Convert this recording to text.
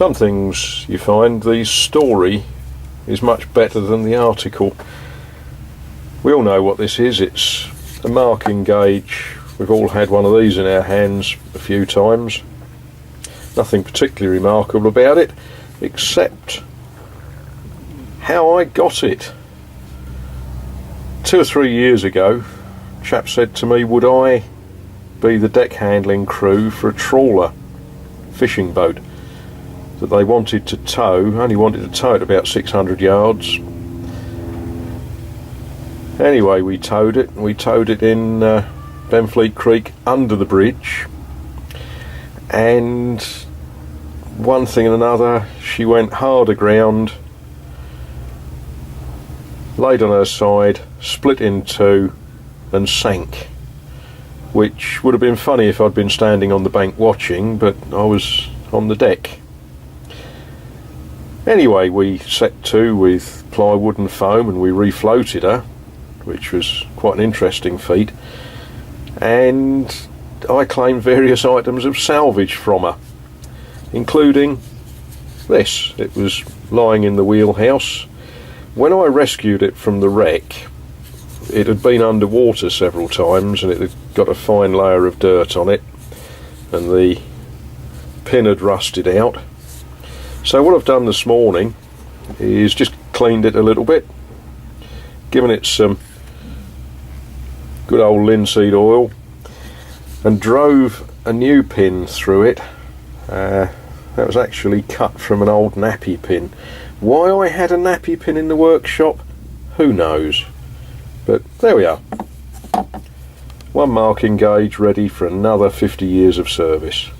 Some things you find the story is much better than the article. We all know what this is. It's a marking gauge. We've all had one of these in our hands a few times. Nothing particularly remarkable about it, except how I got it. 2 or 3 years ago, a chap said to me, would I be the deck handling crew for a trawler fishing boat that they wanted to tow, only wanted to tow it about 600 yards. Anyway, we towed it in Benfleet Creek under the bridge, and one thing and another, she went hard aground, laid on her side, split in two and sank, which would have been funny if I'd been standing on the bank watching, but I was on the deck. Anyway, we set to with plywood and foam and we refloated her, which was quite an interesting feat, and I claimed various items of salvage from her, including this. It was lying in the wheelhouse. When I rescued it from the wreck, it had been underwater several times and it had got a fine layer of dirt on it, and the pin had rusted out. So what I've done this morning is just cleaned it a little bit, given it some good old linseed oil, and drove a new pin through it. That was actually cut from an old nappy pin. Why I had a nappy pin in the workshop, who knows? But there we are. One marking gauge ready for another 50 years of service.